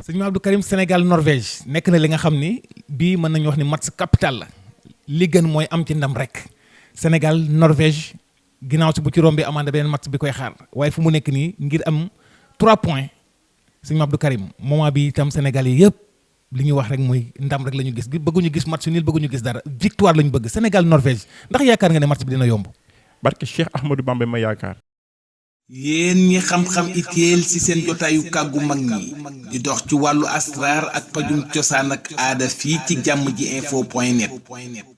sëñ Abdou Karim Sénégal Norvège nekk na li nga xam ni bii mën nañu wax ni match capital la li gën mooy am ci ndam rek Sénégal Norvège ginnaaw si bu ci rombi amaana beneen match bi koy xaar waaye fu mu nekk nii ngir am 3 points sëñ Abdou Karim moment bi itam Sénégal yi yëpp li ñuy wax rek mooy ndam rek la ñu gis bëgguñu gis match nul bëgguñu gis dara victoire la ñu bëgg Sénégal Norvège ndax yaakaar nga ne match bi dina yomb. barke Cheikh Ahmadou Bamba ma yaakaar. yéen ñi xam-xam itéel ci seen jotaayu kàggu mag ñi di dox ci wàllu asraar ak pajum cosaan ak aada fii ci jàmm ji info point net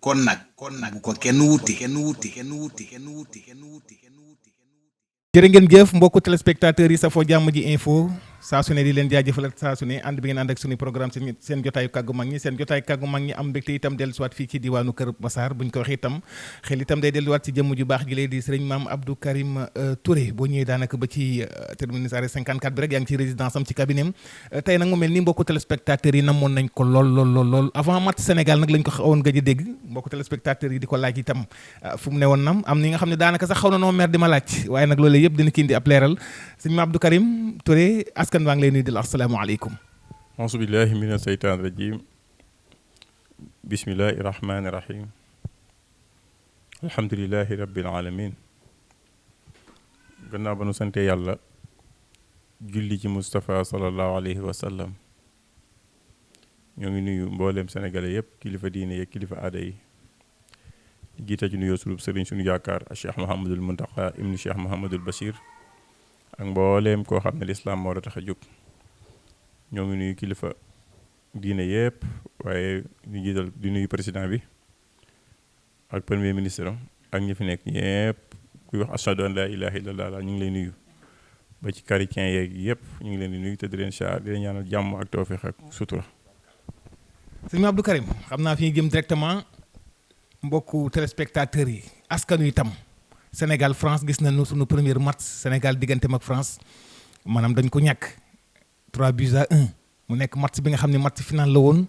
kon nag bu ko kenn wuti. jërë ngeen jëf mbokku téléspectateurs yi safoo jàmm ji info saa su ne di leen jaajëfal ak saa su ne ànd bi ngeen ànd ak suñu programme seen jotaayu kàggu mag ñi seen jotaayu kàggu mag ñi am mbégte itam dellusiwaat fii ci diwaanu Kër Massar buñ ko waxee itam xel itam day delluwaat ci jëmm ju baax ji lay di sëriñ Maam Abdou Karim Touré boo ñëwee daanaka ba ci terminus arrêt 54 bi rek yaa ngi ci résidence am ci cabinet am tey nag mu mel ni mbokku téléspectateurs yi namoon nañ ko lool avant match Sénégal nag lañ ko xawoon gëj a dégg mbokku téléspectateurs yi di ko laaj itam fu mu ne woon nam am ni nga xam ne daanaka sax xaw na noo mer di ma laaj waaye nag loolu yëpp dina ki indi ab leeral sëñ Maam Abdou Karim Touré askan waa ngi lay nuyu di la asalaamaaleykum. auzu billahi mina seytaani rajim bismillahi rahmaani rahim alhamdulilahi rabbil alamin gannaaw ba nu sante yàlla julli ci Moustapha sallallahu alayhi wa sallam ñoo ngi nuyu mbooleem sénégalais yëpp kilifa diine yeeg kilifa aada yi jiita ci nuyoo sulub sëriñ suñu yaakaar a Cheikh Mouhamadul Muntaqa ibnu Cheikh Mouhamadul Bachir ak mbooleem koo xam ne lislaam moo la tax a jóg ñoo ngi nuyu kilifa diine yëpp waaye ñu jiital di nuyu président bi ak premier ministre ak ñi fi nekk ñëpp kuy wax ashhadu an la ilaha illallah ñu ngi lay nuyu ba ci chrétien yeeg yëpp ñu ngi leen di nuyu te di leen char di leen ñaanal jàmm ak tawfiq ak sutura. sëñ Abdou Karim xam naa fi ñu jëm directement mbokku téléspectateurs yi askanu itam Sénégal France gis nañu sunu premier match Sénégal digganteem ak France maanaam dañ ko ñàkk 3-1 mu nekk match bi nga xam ne match final la woon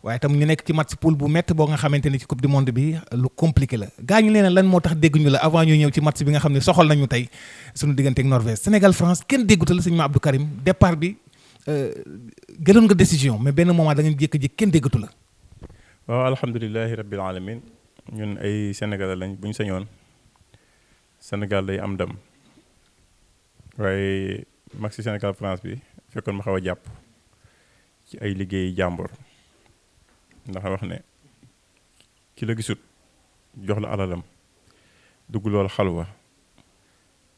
waaye tam ñu nekk ci match poule bu métti boo nga xamante ni ci coupe du monde bi lu compliqué la gaa ñu leen lan moo tax dégguñu la avant ñuy ñëw ci match bi nga xam ne soxal nañu tey sunu diggante ak Norvège Sénégal France kenn dégguta la sëñ Maam Abdou Karim départ bi gënoon nga décision mais benn moment da nga jékki-jékki kenn déggatu la. waaw alhamdulilahi rabbil alamin ñun ay sénégalais lañ bu ñu sañoon Sénégal day am ndam waaye match ci Sénégal France bi fekkoon ma xaw a jàpp ci ay liggéeyi jàmbur ndax wax ne ki la gisut jox la alalam dugg loolu xalwa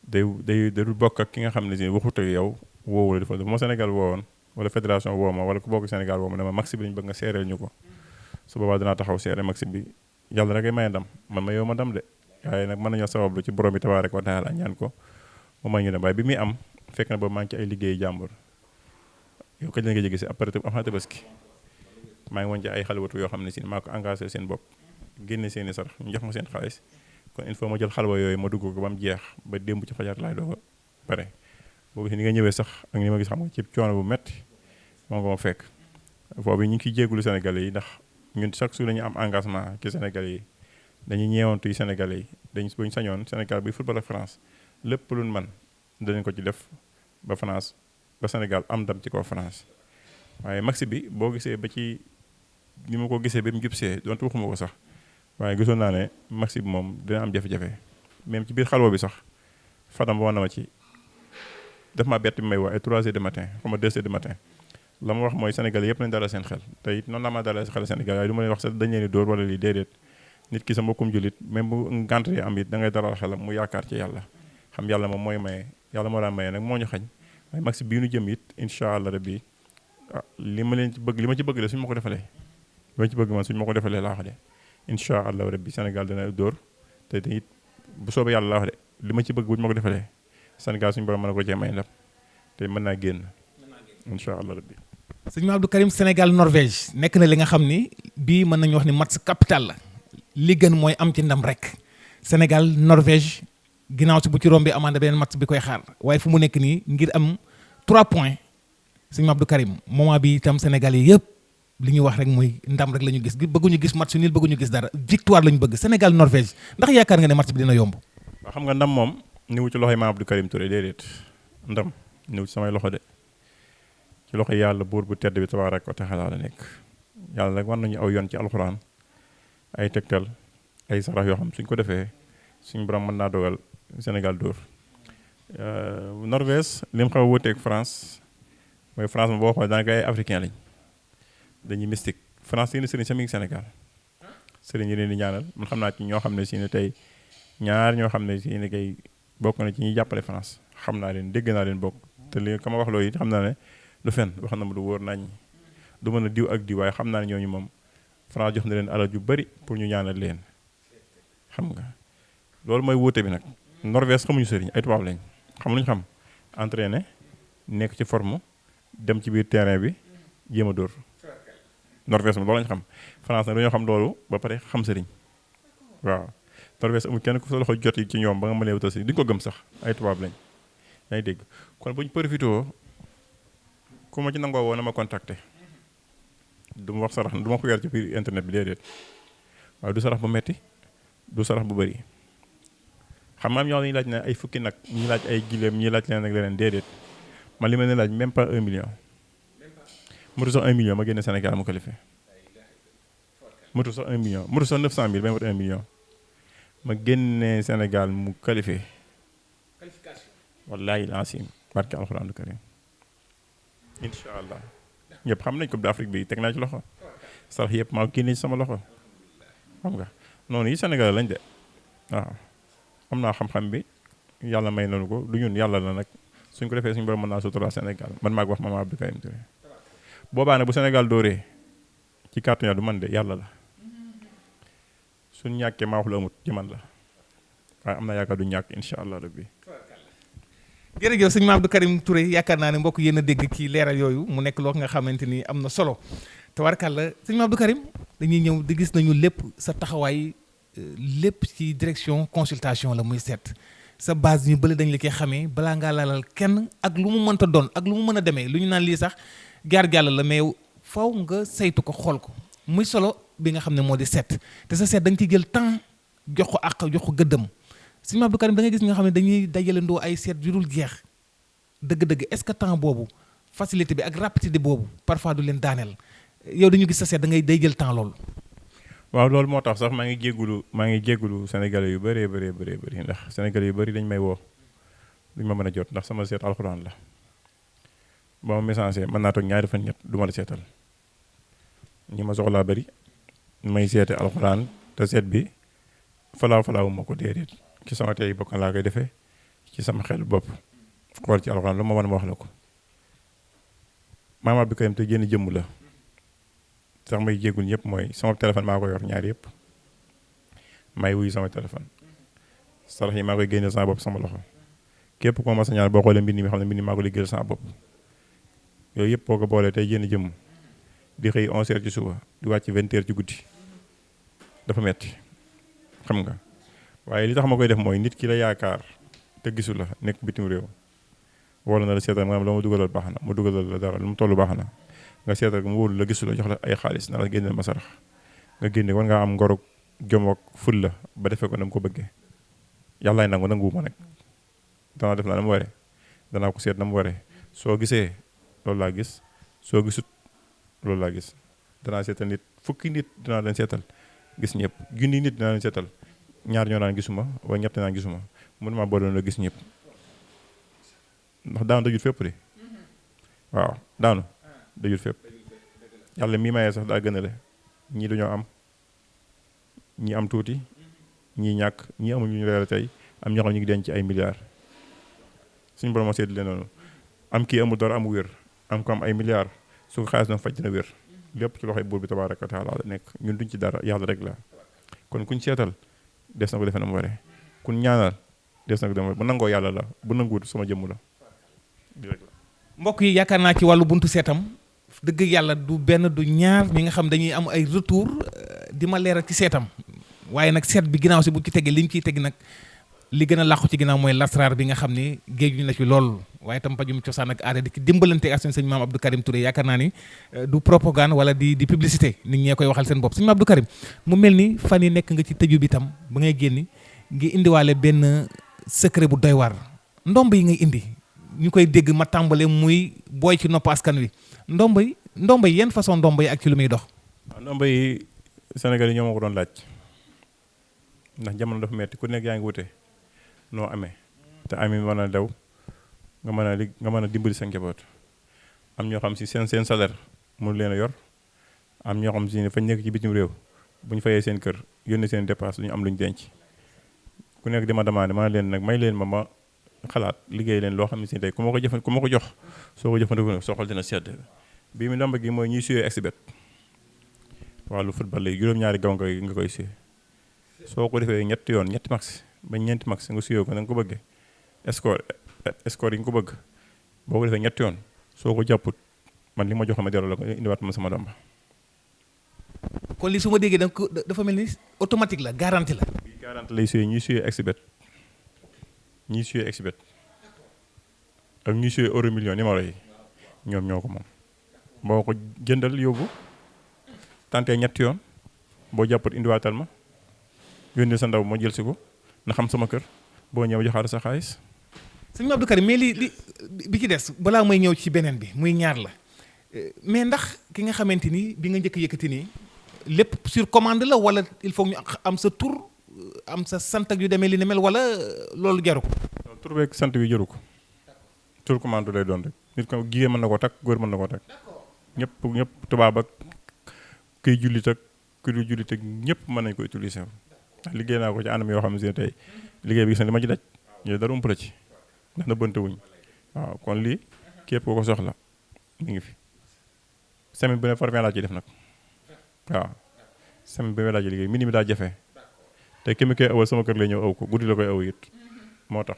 day dul bokk ak ki nga xam ne si waxut ak yow woowu la dafa moo Sénégal woowoon wala fédération woo ma wala ku bokk Sénégal woo ma dama match bi lañ bëgg nga seereel ñu ko su boobaa dinaa taxaw seere match bi yàlla rek ay may ndam man ma yow ma ndam de waaye nag mën nañoo sabablu ci borom bi tabaaraka wa taala ñaan ko mu may ñu dem waaye bi muy am fekk na boobu maa ngi ci ay liggéeyi jàmbur yow kañ la nga jege si après am tabaski maa ngi woon ci ay xalwatu yoo xam ne si maa ko engagé seen bopp génne seen i sarax ñu jox ma seen xaalis kon il faut ma jël xalwa yooyu ma dugg ko ba mu jeex ba démb ci fajar laay doo ko pare boobu si ni nga ñëwee sax ak ni ma gis xam nga ci coono bu metti moo nga ma fekk foofu ñu ngi ciy jéegulu Sénégalais yi ndax ñun chaque jour dañu am engagement ci Sénégalais yi dañuy ñeewantu yi Sénégalais yi dañ buñ sañoon Sénégal buy football ak France lépp luñ man danañ ko ci def ba France ba Sénégal am ndam ci kaw France waaye match bi boo gisee ba ci ni ma ko gisee ba mu jubsee donte waxuma ko sax waaye gisoon naa ne match bi moom dina am jafe-jafe même ci biir xalwa bi sax Fadam woon na ma ci def ma bett bi may wax ay 3 heures du matin xaw ma 2 heures du matin la ma wax mooy Sénégalais yëpp nañ dalal seen xel te it noonu la ma dalal xel Sénégal waaye du ma leen wax sax dañ leen di dóor wala lii déedéet nit ki sa mbokkum jullit même bu ngant yi am it da ngay dalal xelam mu yaakaar ci yàlla xam yàlla moom mooy maye yàlla moo daan maye nag moo ñu xañ waaye match bii nu jëm it incha allah rabbi li ma ci bëgg de suñu ma ko defalee li ma ci bëgg man suñu ma ko defalee laa wax de incha allah rabbi Sénégal dana dóor te it bu soobee yàlla laa wax de li ma ci bëgg bu ñu ma ko defalee Sénégal suñu borom mën na ko cee may ndam te mën naa génn incha allah rabbi. sëñ Abdou Karim Sénégal Norvège nekk na li nga xam ni bii mën nañu wax ni match capital la li gën mooy am ci ndam rek Sénégal Norvège ginnaaw si bu ci rombi amaana beneen match bi koy xaar waaye fu mu nekk nii ngir am 3 points sëñ Abdou Karim moment bi itam Sénégal yi yëpp li ñuy wax rek mooy ndam rek la ñu gis bëgguñu gis match nul bëgguñu gis dara victoire la ñu bëgg Sénégal Norvège ndax yaakaar nga ne match bi dina yomb. waaw xam nga ndam moom niwu ci loxoy Maam Abdou Karim Touré déedéet ndam niwu ci samay loxo de ci loxo yàlla buur bu tedd bi tabaaraka wa taala la nekk. yàlla nag war nañu aw yoon ci alxuraan ay tegtal ay sarax yoo xam suñ ko defee suñ borom mën naa dogal Sénégal dóor. Norvège li mu xaw a wuuteeg France mooy France moom boo xoolee daanaka ay africain lañ dañuy mystique. France yi sëriñ sa mi ngi Sénégal sëriñ yi leen di ñaanal man xam naa ci ñoo xam ne si ne tey ñaar ñoo xam ne si ne kay bokk na ci ñuy jàppale France xam naa leen dégg naa leen bokk te li ka ma wax loolu it xam naa ne du fen wax na ma du wóor nañ du mën a diw ak diw waaye xam naa ne ñooñu moom France jox na leen alal yu bari pour ñu ñaanal leen xam nga loolu mooy wuute bi nag. Norvège xamuñu sëriñ ay tubaab lañ xam luñ xam entraîné nekk ci forme dem ci biir terrain bi jéem a dóor. Norvège moom loolu lañ xam France nag dañoo xam loolu ba pare xam sëriñ waaw Norvège amul kenn ku sa loxo jot yi ci ñoom ba nga mënee wutal sëriñ duñ ko gëm sax ay tubaab lañ yaa ngi dégg kon buñ profité ku ma ci nangoo woo na ma contacter du ma wax sarax du ma ko weer ci biir internet bi déedéet waaye du sarax bu metti du sarax bu bëri xam nga am ñoo laaj ne ay fukki nag ñi laaj ay gileem ñi laaj leneen ak leneen déedéet man li ma ne laaj même pas 1 million motu sax 1 million ma génne Sénégal mu qualifié motu sax 1 million motu sax 900 000 ba mot 1 million ma génne Sénégal mu qualifié wallaahi laasim barke alxuraanu karim incha allah ñëpp xam nañ Coupe d'Afrique bi teg naa ci loxo sarax yëpp maa génne ci sama loxo xam nga noonu yi Sénégal lañ de waaw am naa xam-xam bi yàlla may nañu ko du ñun yàlla la nag suñ ko defee suñu borom mën naa sutura Sénégal man maa wax Mama Abdou Karim Touré boobaa nag bu Sénégal dóoree ci kàttu du man de yàlla la suñ ñàkkee maa wax la amut ci man la waaye am na yaakaar du ñàkk incha allah rabbi. jërëjëf sëñ Mame Abdou Karim Touré yaakaar naa ne mbokk yéen a dégg ci leeral yooyu mu nekk loo nga xamante ni am na solo tabarkàlla sëñ Mame Abdou Karim dañuy ñëw di gis nañu lépp sa taxawaay lépp ci direction consultation la muy seet sa base ñu bële dañ la koy xamee balaa ngaa lalal kenn ak lu mu mënta doon ak lu mu mën a demee lu ñu naan lii sax gaar jàll la mais faw nga saytu ko xool ko muy solo bi nga xam ne moo di seet te sa seet da nga ciy jël temps jox ko àq jox ko gëddam sëñ Mame Abdou Karim da nga gis nga xam ne dañuy dajalandoo ay seet yu dul jeex dëgg-dëgg est-ce que temps boobu facilité bi ak rapidité boobu parfois du leen daaneel yow dañu gis sa seet da ngay day jël temps loolu. waaw loolu moo tax sax maa ngi jéggulu sénégalais yu bëree bëri ndax sénégalais yu bëri dañ may woo duñ ma mën a jot ndax sama seet alxuraan la ba ma messager mën naa toog ñaari fan ñett du ma la seetal ñi ma soxlaa bëri may seete alxuraan te seet bi falaawu ma ko déedéet ci sama tey bokk laa koy defee ci sama xel bopp xool ci alxuraan lu ma mën ma wax la ko Mame Abdou Karim te génn jëmm la sax may jéggul ñëpp mooy sama téléphone maa ko yor ñaari yëpp may wuyu sama téléphone sarax yi maa koy génne sama bopp sama loxo képp koo ma sañaan boo xoolee mbind mi xam ne mbind maa ko liggéeyal sama bopp yooyu yëpp boo ko boolee tey génn jëmm di xëy 11h ci suba di wàcc 20h ci guddi dafa metti xam nga waaye li tax ma koy def mooy nit ki la yaakaar te gisu la nekk bitim réew wala na la seetal maanaam la ma dugalal baax na mu dugalal la dara lu mu toll baax na nga seetal ko mu wóolu la gisu la jox la ay xaalis na la génneel ma sarax nga génne war ngaa am ngorog jom ak ful la ba defee ko na mu ko bëggee yàllaay nanguwuma nag danaa def na mu waree danaa ko seet na mu waree soo gisee loolu laa gis soo gisut loolu laa gis danaa seetal nit fukki nit dinaa leen seetal gis ñëpp junni nit dinaa leen seetal ñaar ñoo naan gisuma wala ñett naan gisuma mënuma boole la gis ñëpp ndax daanu dajut fépp de waaw daanu dajut fépp yàlla mii mayee sax daa gën a le ñii dañoo am ñii am tuuti ñii ñàkk ñii amul ñu reer tey am ñoo xam ñu ngi denc ci ay milliards suñu borom seet leen noonu am kii amul dara amu wér am ko am ay milliards su ko xaalis na faj dina wér lépp ci loxoy buur bi tabaaraka wa taala la nekk ñun duñ ci dara yàlla rek la kon kuñ seetal des na ko defee na mu waree kun ñaanal des na ko defee bu nangoo yàlla la bu nanguwut sama jëmm la. mbokk yi yaakaar naa ci wàllu buntu seetam dëgg yàlla du benn du ñaar ñi nga xam dañuy am ay retour di ma leeral ci seetam waaye nag seet bi ginnaaw si bu ci tegee li ñu ciy teg nag li gën a làqu ci ginnaaw mooy lasraar bi nga xam ne géej ñu la ci lool waaye tam pajum cosaan ak aada di ci dimbalante ak sëñ Mame Abdou Karim Touré yaakaar naa ni du propagande wala di publicité nit ñee koy waxal seen bopp sëñ Mame Abdou Karim mu mel ni fan yi nekk nga ci tëju bi tam ba ngay génni ngi indiwaale benn secret bu doy waar ndomb yi ngay indi ñu koy dégg ma tàmbale muy booy ci nopp askan wi ndomba yi yenn façon ndomba yi ak ci lu muy dox. waaw ndomba yi Sénégal yi ñoo ma ko doon laaj ndax jamono dafa metti ku nekk yaa ngi wute noo amee te ami mën a daw nga mën a dimbali sa njaboot am ñoo xam si seen salaire mënu leen a yor am ñoo xam si ne fañ nekk ci bitim réew bu ñu fayee seen kër yónnee seen dépense duñu am luñ denc ku nekk di ma demandé ma leen nag may leen ma xalaat liggéey leen loo xam ne si tey ku ma ko jox soo ko jëfandikoo soo xol dina sedd bii mi ndomba gi mooy ñuy suyee exhibit wàllu football léegi juróom-ñaari gaw nga koy suyee soo ko defee ñetti max ba ñeenti max nga suyee ko na nga ko bëggee score yi nga ko bëgg boo ko defee ñetti yoon soo ko jàpput man li ma jox ma delloo la ko indiwaat ma sama ndomba. kon li su ma déggee dafa mel ni automatique la garantie la. bii garantie lay suyee ñuy suyee exhibit ak ñuy suyee euro million numéro yi ñoom ñoo ko moom boo ko jëndal yóbbu tantee ñetti yoon boo jàpput indiwaatal ma yónnee sa ndaw moo jël si ko na xam sama kër boo ñëw joxaat sa xaalis. sëñ Abdou Karim mais li bi ci des balaa may ñëw ci beneen bi muy ñaar la mais ndax ki nga xamante ni bi nga njëkk yëkkati nii lépp sur commande la wala il faut ñu am sa tur am sa sant ak yu demee li ni mel wala loolu jaru ko. tur beeg sant bi jaru ko tur commande lay doon rek nit ko jigéen mën na ko takk góor mën na ko takk ñëpp tubaab ak kuy jullit ak ku dul jullit ak ñëpp mën nañ ko utiliser ndax liggéey naa ko ci anam yoo xam ne tey liggéey bi gis na li ma ci daj yooyu dara ump la ci ndax na bënte wuñ waaw kon lii képp ko soxla mi ngi fi semaine bu ne formé laa ci def nag waaw semaine bu ne laa ci liggéey mini mi daa jafe te ki mi koy awal sama kër lay ñëw aw ko guddi la koy aw it moo tax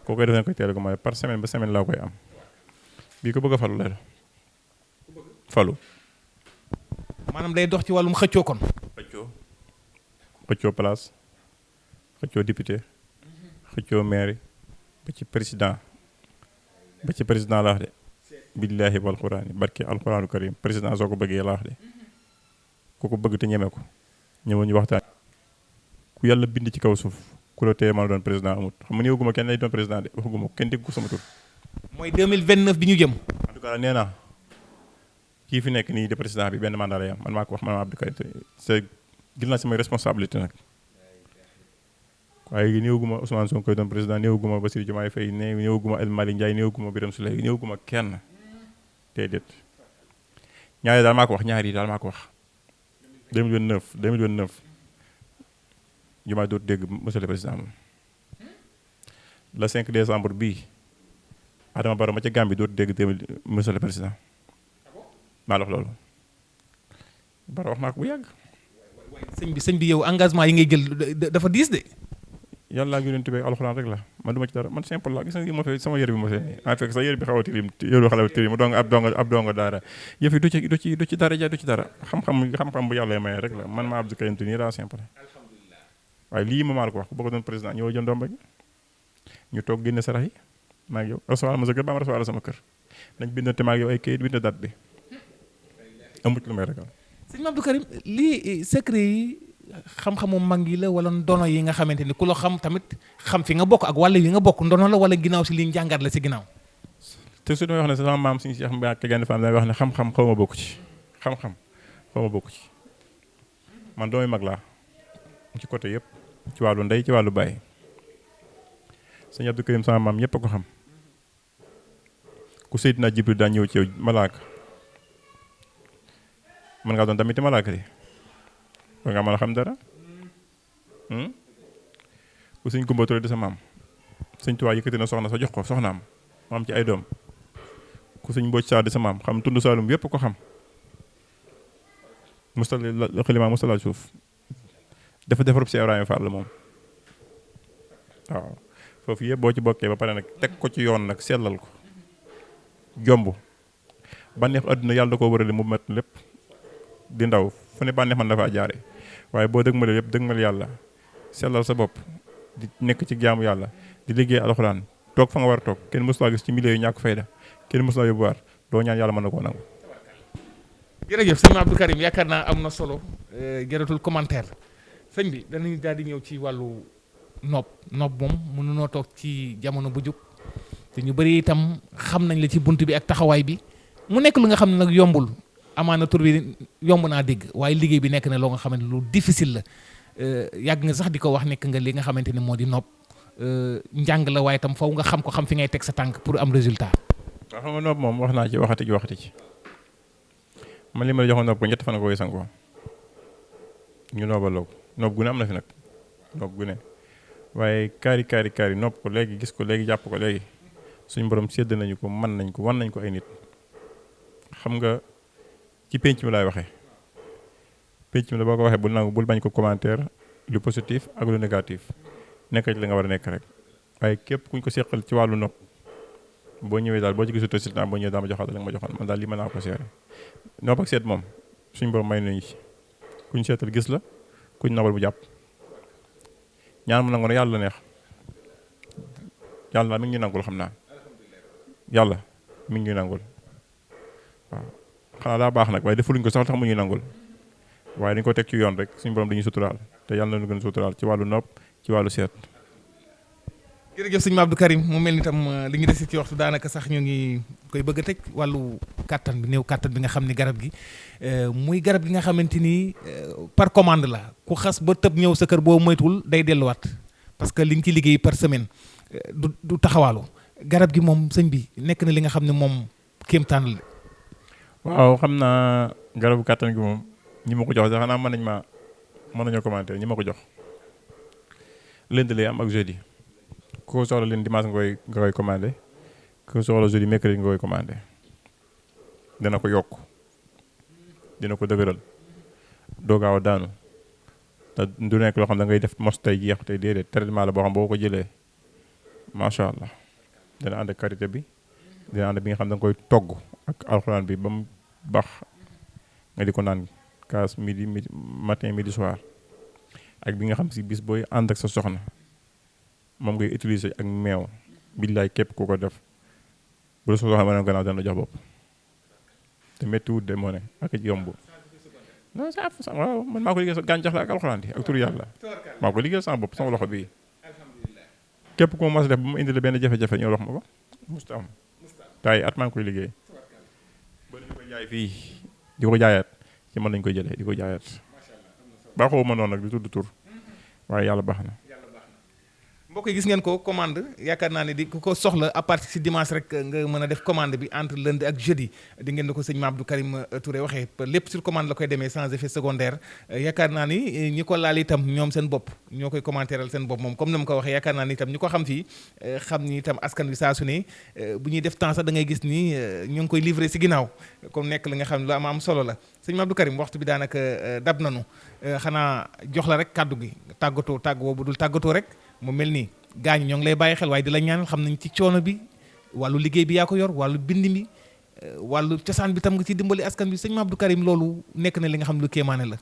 koo koy def nañ koy teel ko mooy par semaine ba semaine laa koy am bii ko bëgg a falu la falu maanaam day dox ci wàllum xëccoo kon. xëccoo place xëccoo député xëccoo maire ba ci président laa wax de billaahi wal quraani barki alquraanu karim président soo ko bëggee laa wax de ku ko bëgg te ñeme ko ñëwoon ñu waxtaan ku yàlla bind ci kaw suuf ku la téye mën a doon président amut xam nga néewaguma kenn lay doon président de waxaguma kenn dégg ko sama tur. mooy 2029 bi ñu jëm. en tout cas nee naa kii fi nekk nii de président bi benn mandat lay am man maa ko wax man Abdou Karim c'est gis naa samay responsabilité nag waaye néewaguma Ousmane Sonko koy doon président néewaguma Bassirou Diomaye Faye néewaguma El Malick Ndiaye néewaguma Birame Souleye néewaguma kenn déedéet ñaari daal maa ko wax ñaari daal maa ko wax 2029 Diomaye dootu dégg monsieur le président moom le 5 décembre bii Adama Barrow ma ca Gambie dootu dégg monsieur le président maa la wax loolu Barrow wax naa ko bu yàgg. sëñ bi yow engagement yi ngay jël dafa diis de. yàlla ak yonent bi alxuraan rek la man du ma ci dara man simple la gis nga ma fekk sama yére bi ma fekk maa fekk sa yére bi xaw a tilim yére bi xaw a tilim mu doon ab donga daara yëf yi du ci dara ja du ci dara xam-xam bu yàlla maye rek la man maa Abdou Karim nii daa simple waaye lii ma maa la ko wax ku bëgg doon président ñëw jël ndomba gi ñu toog génne sarax yi maa ngi yow recevoir ma sa kër ba ma recevoir sama kër nañ bindante maa ngi yow ay kayit bind date bi amut lu may ragal. sëñ Abdou Karim lii secret yi xam-xamu mag yi la wala ndono yi nga xamante ni ku la xam tamit xam fi nga bokk ak wàll yi nga bokk ndono la wala ginnaaw si lii njàngat la si ginnaaw. te su ñu wax ne sama maam suñu Cheikh Mbacke Gaïndé Fatma day wax ne xam-xam xaw ma bokk ci xam-xam xaw ma bokk ci man doomi mag laa ci côté yëpp ci wàllu ndey ci wàllu baay sëñ Abdou Karim sama maam ñëpp a ko xam ku Seydina Jibril daa ñëw ci yow malaaka mën ngaa doon tamit malaaka di war nga mën a xam dara ku sëñ Kumba Touré di sa maam sëñ Tuubaa yëkkati na soxna sa jox ko soxnaam mu am ci ay doom ku sëñ Mbodj Sarr di sa maam xam tund Saalum yëpp ko xam xalima mustala suuf dafa defarub si Ibrahima Fall moom waaw foofu yëpp boo ci bokkee ba pare nag teg ko ci yoon nag sellal ko jomb bànneex àdduna yàlla da koo wërale mu mat lépp di ndaw fu ne bànneex man dafa jaare waaye boo dëgmale yëpp dëgmal yàlla sellal sa bopp di nekk ci jaamu yàlla di liggéey alxuraan toog fa nga war a toog kenn mësulaa gis ci milieu yu ñàkk fayda kenn mësulaa yóbbuwaar doo ñaan yàlla mën na koo nangu. jërëjëf sëñ Abdou Karim yaakaar naa am na solo jaratul commentaire sëñ bi danañu daal di ñëw ci wàllu nopp moom mënunoo toog ci jamono bu jub te ñu bëri itam xam nañ la ci bunt bi ak taxawaay bi mu nekk lu nga xam ne nag yombul amaana tur bi yomb naa dégg waaye liggéey bi nekk na loo nga xamante ne lu difficile la yàgg nga sax di ko wax nekk nga li nga xamante ne moo di nopp njàng la waaye itam faw nga xam ko xam fi ngay teg sa tànk pour am résultat. waaw xam nga nopp moom wax naa ci waxati ci man li ma la joxoon nopp ko ñett fan nga koy sangoo ñu noobaloo ko nopp gu ne am na fi nag nopp gu ne waaye kaari nopp ko léegi gis ko léegi jàpp ko léegi suñu borom sédd nañu ko mën nañ ko wan nañ ko ay nit xam nga ci penc mi laay waxee penc mi la boo ko waxee bul nangu bul bañ ko commentaire lu positif ak lu négatif nekk ci la nga war a nekk rek waaye képp kuñ ko seqal ci wàllu nopp boo ñëwee daal boo ci gisul résultat boo ñëwee daal ma joxaat la nga ma joxoon man daal li mën naa ko seere nopp ak seet moom suñu borom may nañu ci kuñ seetal gis la kuñ nobal bu jàpp ñaan mu nangu ne yàlla neex yàlla mi ngi ñu nangul xam naa yàlla mi ngi ñu nangul waaw xanaa daa baax nag waaye defuluñ ko sax tax mu ñuy nangul waaye dañ ko teg ci yoon rek suñu borom dañuy suturaal te yàlla na ñu gën a suturaal ci wàllu nopp ci wàllu seet. jërëjëf sëñ Abdou Karim mu mel ni tam li ñu desi ci waxtu daanaka sax ñu ngi koy bëgg a tëj wàllu kàttan bi néew kàttan bi nga xam ni garab gi muy garab gi nga xamante ni par commande la ku xas ba tëb ñëw sa kër boo moytuwul day delluwaat parce que li nga ci liggéey par semaine du taxawaalu garab gi moom sëñ bi nekk na li nga xam ne moom kéemtaan la. waaw xam naa garabu kàttan gi moom ñi ma ko jox sax xanaa mën nañoo commenter ñi ma ko jox lundi lay am ak jeudi. ku soxla leen dimanche nga koy commandé ku soxla jeudi mercredi nga koy commandé dana ko yokk dina ko dëgëral doo gaaw a daanu te du nekk loo xam da ngay def mos tey jeex tey déedéet traitement la boo xam boo ko jëlee macha allah dina ànd ak karité bi dina ànd bi nga xam da nga koy togg ak alxuraan bi ba mu baax nga di ko naan kaas midi matin midi soir ak bi nga xam si bis booy ànd ak sa soxna. moom ngay utiliser ak meew billaay képp ku ko def bu la soxla ma ne gannaaw dana la jox bopp te métti wut de moo ne ak yomb non sa waaw man maa ko liggéey sa gàncax la ak alxuraan yi ak turu yàlla maa ko liggéey sama bopp sama loxo bii képp ku ma mas def ba ma indi la benn jafe-jafe ñëw wax ma ko musta am taay at maa ngi koy liggéey ba ñu koy jaay fii di ko jaayaat ci mën nañu koy jëlee di ko jaayaat baaxoo ma noonu nag di tudd tur waaye yàlla baax na. mbokk yi gis ngeen ko commande yaakaar naa ne di ku ko soxla à partir si dimanche rek nga mën a def commande bi entre lundi ak jeudi di ngeen ko sëñ Abdou Karim Touré waxee lépp sur commande la koy demee sans effet secondaire yaakaar naa ni ñi ko laal itam ñoom seen bopp ñoo koy commentéral seen bopp moom comme ni ma ko waxee yaakaar naa ni itam ñi ko xam fii xam ni itam askan wi saa su ne bu ñuy def temps sax da ngay gis ni ñu ngi koy livré si ginnaaw comme nekk li nga xam ne lu am solo la sëñ Abdou Karim waxtu bi daanaka dab nanu xanaa jox la rek kàddu gi tàggatoo bu dul tàggatoo rek mu mel ni gaañu ñoo ngi lay bàyyi xel waaye di la ñaanal xam nañ ci coono bi wàllu liggéey bi yaa ko yor wàllu bind mi wàllu cosaan bi tam nga ci dimbali askan bi sëñ Abdou Karim loolu nekk na li nga xam ne lu kéemaane la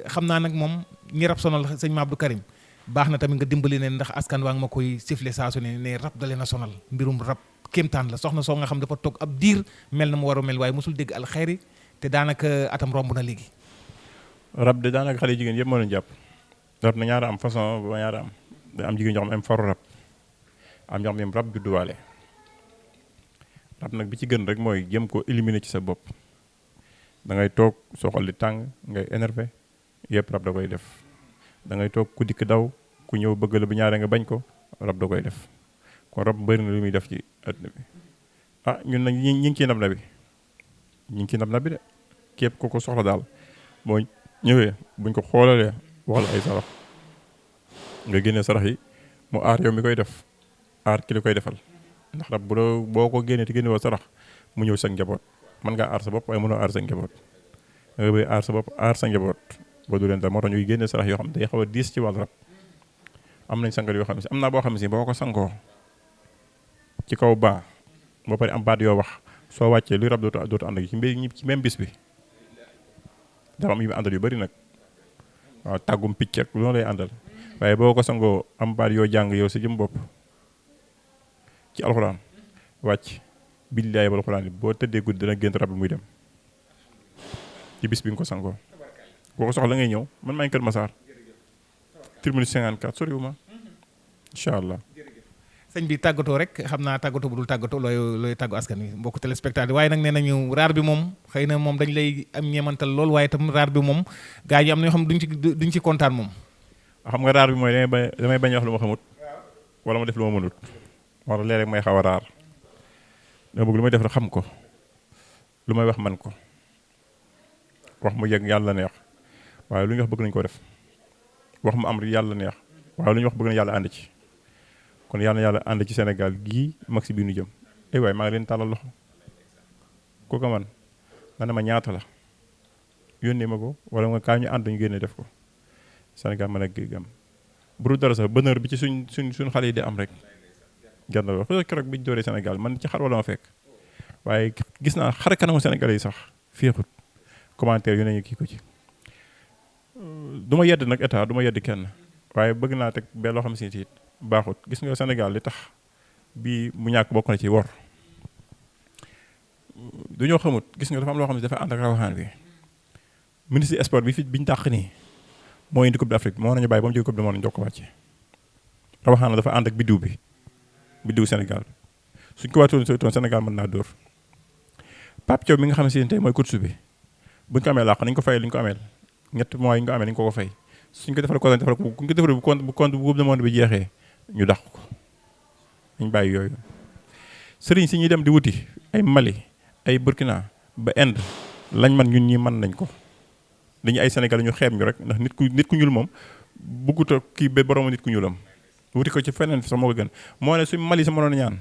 xam naa nag moom ñi rab sonal sëñ Abdou Karim baax na tamit nga dimbali ne ndax askan waa nga ma koy siffler saa su ne rab da leen a sonal mbirum rab kéemtaan la soxna soo nga xam dafa toog ab diir mel na mu war a mel waaye mosul dégg alxeyri te daanaka atam romb na léegi. rab de daanaka xale jigéen yëpp moo leen jàpp rab na ñaara am façon ba ñaara am da am jigéen ñoo xam ne am faru rab am ñoo xam ne rab judduwaale rab nag bi ci gën rek mooy jëm ko éliminer ci sa bopp da ngay toog soo xol di tàng ngay énervé yëpp rab da koy def da ngay toog ku dikk daw ku ñëw bëgg la bu ñaaree nga bañ ko rab da koy def kon rab bëri na lu muy def ci àdduna bi ñun nag ñi ngi ciy nab na bi ñu ngi ciy nab na bi de képp ku ko soxla daal boo ñëwee buñ ko xoolalee wax la ay sarax nga génne sarax yi mu aar yow mi koy def aar ki li koy defal ndax rab boo ko génnee te génne woo sarax mu ñëw sa njaboot mën ngaa aar sa bopp waaye mënoo aar sa njaboot da nga bëgg aar sa bopp aar sa njaboot boo du leen dal moo tax ñuy génne sarax yoo xam ne day xaw a diis ci wàllu rab am nañ sangal yoo xam ne si am naa boo xam ne si boo ko sangoo ci kaw baa ba pare am baat yoo wax soo wàccee luy rab dootu ànd ak ci même bis bi dafa am yu àndal yu bëri nag waaw tàggum picc ak loolu lay àndal waaye boo ko sangoo am baat yoo jàng yow sa jëm bopp ci alxuraan wàcc billaay ba alxuraan yi boo tëddee guddi dana gént rab bi muy dem ci bis bi nga ko sangoo boo ko soxla ngay ñëw man maa ngi Kër Massar terminus 54 soriwuma incha allah sëñ bi tàggatoo rek xam naa tàggatoo bu dul tàggatoo looy tàggu askan wi mbokku téléspectateur waaye nag nee nañu raar bi moom xëy na moom dañ lay am ñeemantal lool waaye itam raar bi moom gaa yi am na ñoo xam duñ ci kontaan moom. xam nga raar bi mooy damay bañ wax lu ma xamut wala ma def lu ma mënut moo tax léeg-léeg may xaw a raar dama bëgg lu may def rek xam ko lu may wax man ko wax mu yegg yàlla neex waaye lu ñu wax bëgg nañu ko def wax mu am yàlla neex waaye lu ñu wax bëgg na yàlla ànd ci kon yàlla ànd ci Sénégal gii mag si biir nu jëm ay waay maa ngi leen tàllal loxo ku ko man nga ne ma ñaata la yónnee ma ko wala nga kaa ñu ànd ñu génne def ko Sénégal mën a gam bu dul dara sax bonheur bi ci suñ xale yi di am rek jar na lool keroog bi ñu dooree Sénégal man ci xar wala ma fekk waaye gis naa xar kanamu Sénégalais yi sax féexut commentaire yu ne ñu kii ko ci du ma yedd nag état du ma yedd kenn waaye bëgg naa teg ba loo xam si it baaxut gis nga Sénégal li tax bii mu ñàkk bokk na ci wor du ñoo xamut gis nga dafa am loo xam ne dafa ànd ak rawaxaan bi ministre sport bi ñu dàq nii moo indi coupe d'Afrique moo nañu bàyyi ba mu jóge coupe du monde ñu jox ko wàcce rawaxaan dafa ànd ak biddiw Sénégal suñ ko waatoon Sénégal mën naa dóor Pape Thiaw mi nga xam ne si tey mooy coach bi buñ ko amee làq nañ ko fay li ñu ko ameel ñett mois yi ñu ko amee nañ ko fay suñ ko defal ko defal ko buñ ko defal bu compte bu coupe du monde bi jeexee ñu dàq ko dañ bàyyi yooyu sëriñ si ñuy dem di wuti ay Mali ay Burkina ba Inde lañ man ñun ñi mën nañ ko dañu ay Sénégal ñu xeeb ñu rek ndax nit ku ñuul moom buggut a kii ba borom nit ku ñuulam wuti ko ci feneen sax moo ko gën moo ne suñ Mali sa mënoon ñaan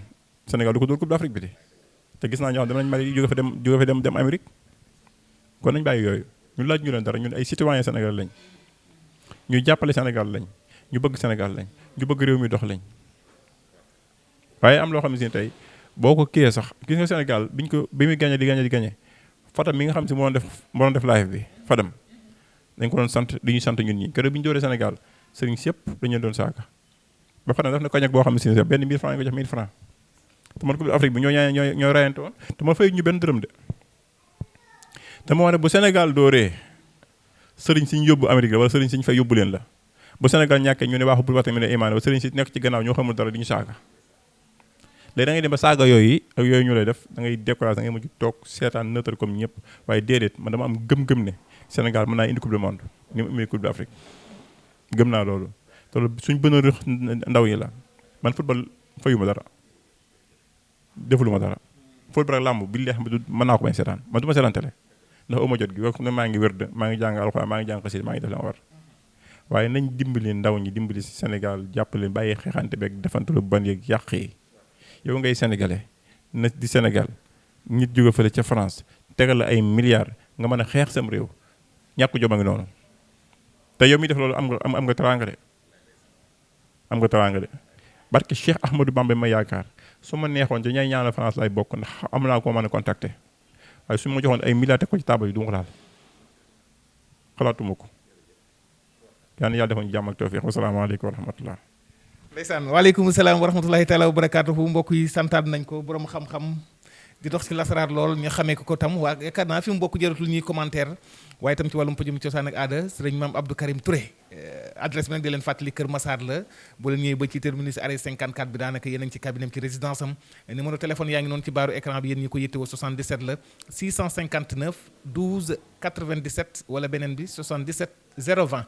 Sénégal du ko dóor coupe d'Afrique bi te gis naa ñoo xam dem nañ Mali jóge fa dem Amérique kon nañ bàyyi yooyu ñu laaj ñu leen dara ñun ay citoyen Sénégal lañ ñu jàppale Sénégal lañ ñu bëgg Sénégal lañ ñu bëgg réew mi dox lañ waaye am loo xam ne si tey boo ko kiyee sax gis nga Sénégal bi muy gagné di gagné Fadam mi nga xam si moo doon def live bi Fadam dañ ko doon sant di ñu sant ñun ñi keroog bi ñu dooree Sénégal sëriñ si yëpp dañu doon saaka ba Fadam def na cognac boo xam ne si benn 1000 francs nga jox 1000 francs te man coupe d'Afrique bi ñoo rayante woon te ma fay ñu benn dërëm de te moo ne bu Sénégal dooree sëriñ si ñu yóbbu Amérique la wala sëriñ si ñu fay yóbbu leen la bu Sénégal ñàkkee ñu ne waaxu bul waxta mi ne imaane wala sëriñ si nekk ci gannaaw ñoo xamul dara di ñu saaga léegi da ngay dem ba saaga yooyu ak yooyu ñu lay def da ngay découragé da ngay mujj toog seetaan neutre comme ñëpp waaye déedéet man dama am gëm-gëm ne Sénégal mën naa indi coupe du monde ni mu indi coupe d'Afrique gëm naa loolu te loolu suñ bëna ndaw yi la man football fayuma dara defuluma dara football rek làmb bi leex mën naa ko bañ seetaan man du ma seetaan télé ndax uma jot gi wax ne maa ngi wérd maa ngi jàng alxuraan maa ngi jàng xasida maa ngi def la ma war waaye nañ dimbali ndaw ñi dimbali si Sénégal jàppale bàyyi xeexante beeg defante lu ban yeeg yàq yi yow ngay sénégalais na di Sénégal nit jóge fële ca France tegal la ay milliards nga mën a xeex sam réew ñàkk jom a ngi noonu te yow mi def loolu am nga teraanga de am nga teraanga de barke Cheikh Ahmadou Bamba ma yaakaar su ma neexoon ci ñay ñaanal France lay bokk ndax am naa ko mën a contacter waaye su ma joxoon ay milliards teg ko ci taabal yi du ma ko laal xalaatuma ko yaa ngi yàlla defoon jàmm ak tawfiq wasalaamaaleykum wa rahmatullah. ndeysaan waaleykum salaam wa rahmatulahi taala wa barakaatuhu mbokk yi santaat nañ ko borom xam-xam di dox ci lasaraar lool ñu xamee ko tam waa yaakaar naa fi mu bokk jëratul ñuy commentaire waaye itam ci wàllum pajum cosaan ak aada sëriñ maam Abdou Karim Touré adresse bi nag di leen fàttali Kër Massar la boo leen ñëwee ba ci terminus arrêt 54 bi daanaka yéen a ngi ci cabinet ci résidence am numéro téléphone yaa ngi noonu ci baaru écran bi yéen ñi ko yittewoo 77 la 659 12 97 wala beneen bi 77 020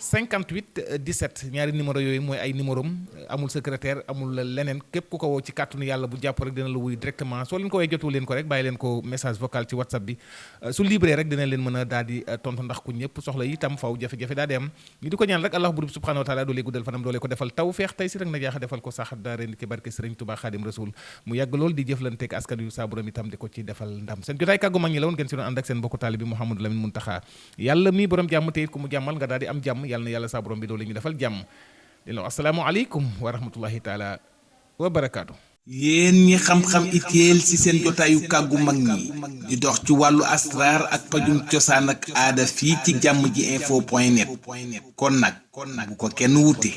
58 17 ñaari numéro yooyu mooy ay numéro amul secrétaire amul leneen képp ku ko woo ci kàttanu yàlla bu jàpp rek dina la wuy directement soo leen ko woowee jotu leen ko rek bàyyi leen ko message vocal ci WhatsApp bi su libre rek dina leen mën a daal di tontu ndax ku ñëpp soxla itam faw jafe-jafe daa di am ñu di ko ñaan rek Allah bu subhanahu wa taala doolee guddal fanam doolee ko defal taw feex tey si rek na jaaxa defal ko sax daa ren ci barke Sëriñ Tuubaa Xaadim Rasul mu yàgg lool di jëflanteeg askan yu saa borom itam di ko ci defal ndam seen jotaay kàggu mag ñi la woon ngeen si doon ànd ak seen bokku taalibe bi Mouhamadou Lamine Muntaxa yàlla mi borom jàmm te it ku mu jàmmal nga daal di am jàmm yàlla na yàlla saa borom bi doole ñu defal jàmm di la assalaamu aleykum wa rahmatullahi taala wa barakaatu. yéen ñi xam-xam itéel ci seen jotaayu kàggu mag ñi di dox ci wàllu asraar ak pajum cosaan ak aada fii ci jàmm ji info point net kon nag bu ko kenn wuti